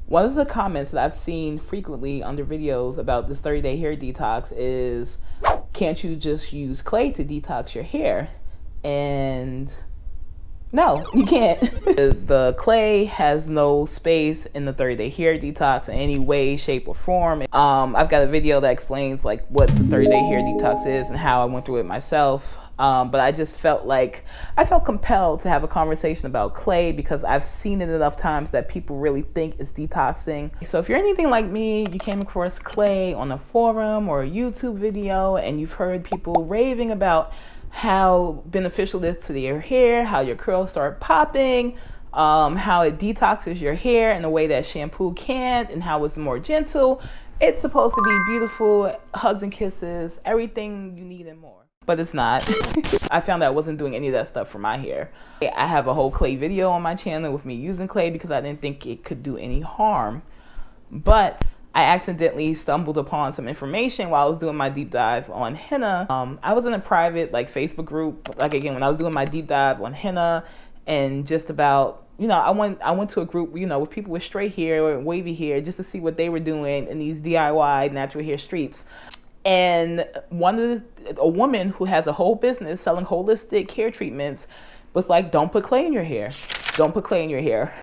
One of the comments that I've seen frequently under videos about this 30-day hair detox is, can't you just use clay to detox your hair? And no, you can't. The clay has no space in the 30-day hair detox in any way, shape, or form. I've got a video that explains like what the 30-day hair detox is and how I went through it myself. But I just felt like I felt compelled to have a conversation about clay because I've seen it enough times that people really think it's detoxing. So if you're anything like me, you came across clay on a forum or a YouTube video and you've heard people raving about how beneficial it is to your hair, how your curls start popping, how it detoxes your hair in a way that shampoo can't, and how it's more gentle. It's supposed to be beautiful, hugs and kisses, everything you need and more. But it's not. I found out I wasn't doing any of that stuff for my hair. I have a whole clay video on my channel with me using clay because I didn't think it could do any harm. But I accidentally stumbled upon some information while I was doing my deep dive on henna. I was in a private Facebook group, when I was doing my deep dive on henna, and just about, I went to a group, with people with straight hair or wavy hair just to see what they were doing in these DIY natural hair streets. And a woman who has a whole business selling holistic hair treatments was like, don't put clay in your hair. Don't put clay in your hair.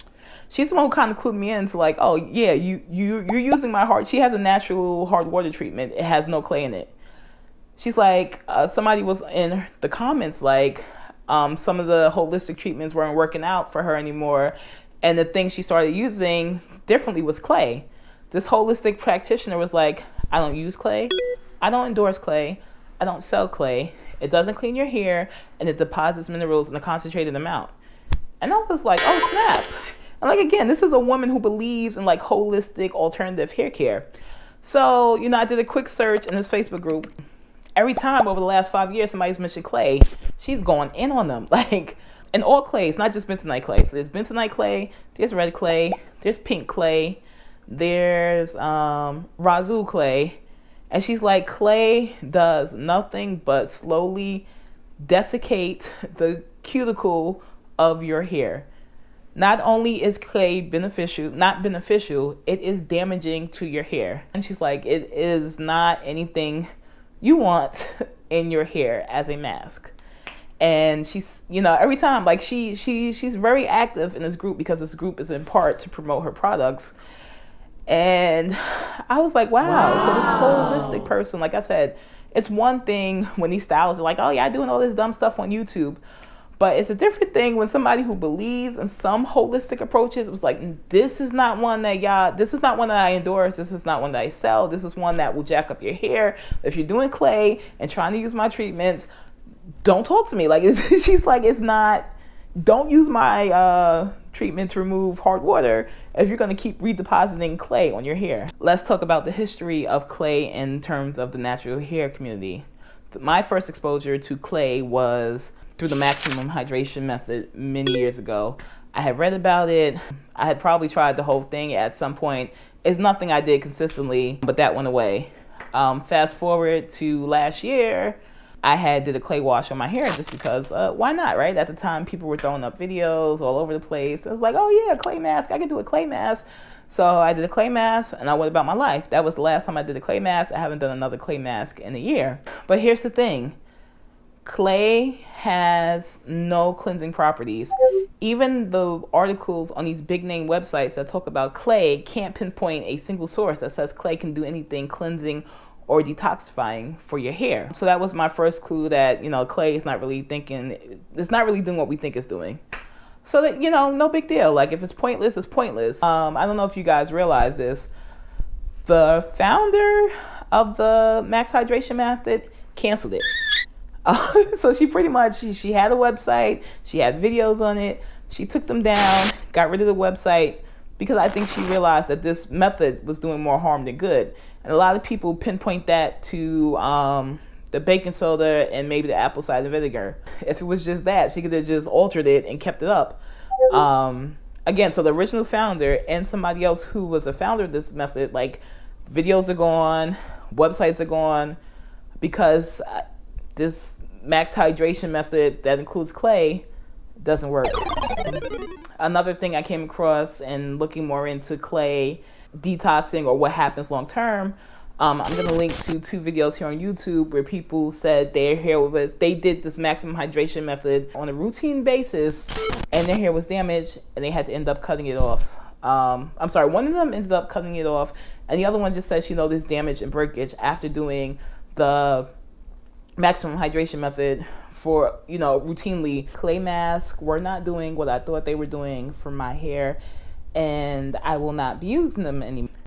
She's the one who kind of clued me into like, oh yeah, you're using my she has a natural hard water treatment. It has no clay in it. She's like, somebody was in the comments like, some of the holistic treatments weren't working out for her anymore. And the thing she started using differently was clay. This holistic practitioner was like, I don't use clay. I don't endorse clay. I don't sell clay. It doesn't clean your hair and it deposits minerals in a concentrated amount. And I was like, oh snap. And again, this is a woman who believes in holistic alternative hair care. So, I did a quick search in this Facebook group. Every time over the last 5 years somebody's mentioned clay, she's going in on them. And all clays, not just bentonite clay. So there's bentonite clay, there's red clay, there's pink clay, there's razoo clay. And she's like, clay does nothing but slowly desiccate the cuticle of your hair. Not only is clay not beneficial, it is damaging to your hair. And she's like, it is not anything you want in your hair as a mask. And she's, every time, she's very active in this group because this group is in part to promote her products. And I was like, wow. So this holistic person, like I said, it's one thing when these stylists are like, oh yeah, I'm doing all this dumb stuff on YouTube. But it's a different thing when somebody who believes in some holistic approaches was like, this is not one that I endorse. This is not one that I sell. This is one that will jack up your hair. If you're doing clay and trying to use my treatments, don't talk to me. She's like, don't use my treatment to remove hard water if you're going to keep redepositing clay on your hair. Let's talk about the history of clay in terms of the natural hair community. My first exposure to clay was through the maximum hydration method many years ago. I had read about it. I had probably tried the whole thing at some point. It's nothing I did consistently, but that went away. Fast forward to last year, I did a clay wash on my hair just because, why not, right? At the time, people were throwing up videos all over the place. I was like, oh yeah, clay mask, I could do a clay mask. So I did a clay mask and I went about my life. That was the last time I did a clay mask. I haven't done another clay mask in a year. But here's the thing. Clay has no cleansing properties. Even the articles on these big name websites that talk about clay can't pinpoint a single source that says clay can do anything cleansing or detoxifying for your hair. So that was my first clue that, clay is not really doing what we think it's doing. So that, no big deal. If it's pointless, it's pointless. I don't know if you guys realize this. The founder of the max hydration method canceled it. So she pretty much, she had a website, she had videos on it, she took them down, got rid of the website, because I think she realized that this method was doing more harm than good. And a lot of people pinpoint that to the baking soda and maybe the apple cider vinegar. If it was just that, she could have just altered it and kept it up. Again, so the original founder and somebody else who was a founder of this method, videos are gone, websites are gone, because this max hydration method that includes clay doesn't work. Another thing I came across and looking more into clay detoxing or what happens long term, I'm going to link to 2 videos here on YouTube where people said their hair was, they did this maximum hydration method on a routine basis and their hair was damaged and they had to end up cutting it off. I'm sorry, one of them ended up cutting it off and the other one just said she noticed damage and breakage after doing the maximum hydration method for, routinely. Clay masks were not doing what I thought they were doing for my hair and I will not be using them anymore.